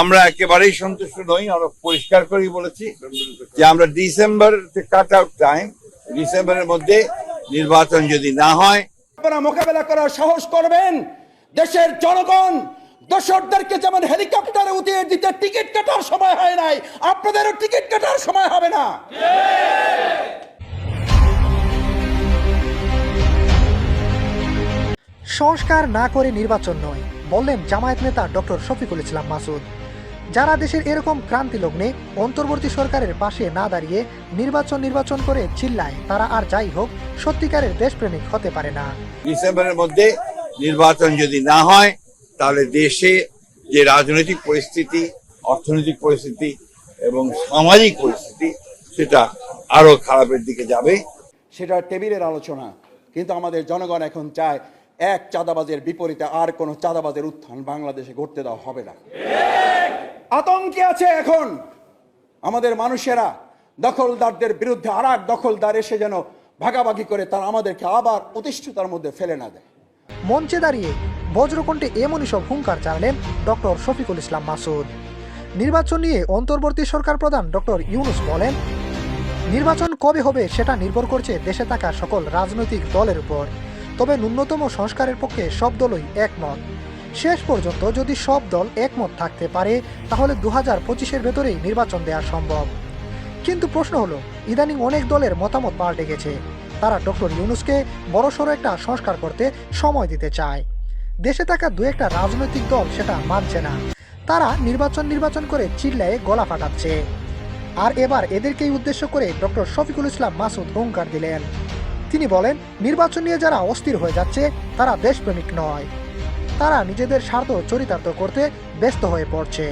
আমরা একেবারেই সন্তুষ্ট নই। আমরা পরিষ্কার করেই বলেছি যে আমরা ডিসেম্বরের মধ্যে নির্বাচন যদি না হয়, আপনারা মোকাবেলা করার সাহস করবেন। দেশের জনগণ দোসরদেরকে যেমন হেলিকপ্টারে উঠিয়ে দিতে টিকিট কাটার সময় হয় নাই, আপনাদেরও টিকিট কাটার সময় হবে না। সংস্কার না করে নির্বাচন নয় বললেন জামায়াত নেতা ডক্টর শফিকুল ইসলাম মাসুদ। যারা দেশের এরকম ক্রান্তি লগ্নে অন্তর্বর্তী সরকারের পাশে না দাঁড়িয়ে নির্বাচন করে চিল্লায়, তারা আর যাই হোক সত্যিকারের দেশপ্রেমিক হতে পারে না। ডিসেম্বরের মধ্যে নির্বাচন যদি না হয় তাহলে দেশে যে রাজনৈতিক পরিস্থিতি, অর্থনৈতিক পরিস্থিতি এবং সামাজিক পরিস্থিতি সেটা আরো খারাপের দিকে যাবে। সেটা টেবিলের আলোচনা, কিন্তু আমাদের জনগণ এখন চায় এক চাঁদাবাজের বিপরীতে আর কোনো চাঁদাবাজের উত্থান বাংলাদেশে ঘটতে দেওয়া হবে না। আতঙ্কে আছে এখন আমাদের মানুষেরা, দখলদারদের বিরুদ্ধে আর এক দখলদার এসে যেন ভাগাভাগি করে তারা আমাদেরকে আবার অতিষ্ঠতার মধ্যে ফেলে না দেয়। মঞ্চে দাঁড়িয়ে বজ্রকণ্ঠে এমনই সব হুঙ্কার চালালেন ডক্টর শফিকুল ইসলাম মাসুদ। নির্বাচন নিয়ে অন্তর্বর্তী সরকার প্রধান ডক্টর ইউনূস বলেন, নির্বাচন কবে হবে সেটা নির্ভর করছে দেশে থাকা সকল রাজনৈতিক দলের উপর। তবে ন্যূনতম সংস্কারের পক্ষে সব দলই একমত। শেষ পর্যন্ত যদি সব দল একমত থাকতে পারে তাহলে 2025-এর ভেতরেই নির্বাচন দেওয়া সম্ভব। কিন্তু প্রশ্ন হলো, ইদানিং অনেক দলের মতামত পাল্টে গেছে। তারা ডক্টর ইউনূসকে বড়সড় একটা সংস্কার করতে সময় দিতে চায়। দেশে থাকা দু একটা রাজনৈতিক দল সেটা মানছে না। তারা নির্বাচন করে চিল্লায়ে গলা ফাটাচ্ছে। আর এবার এদেরকেই উদ্দেশ্য করে ডক্টর শফিকুল ইসলাম মাসুদ হুঙ্কার দিলেন। তিনি বলেন, নির্বাচন নিয়ে যারা অস্থির হয়ে যাচ্ছে তারা দেশপ্রেমিক নয়, তারা নিজেদের স্বার্থ চরিতার্থ করতে ব্যস্ত হয়ে পড়ছে।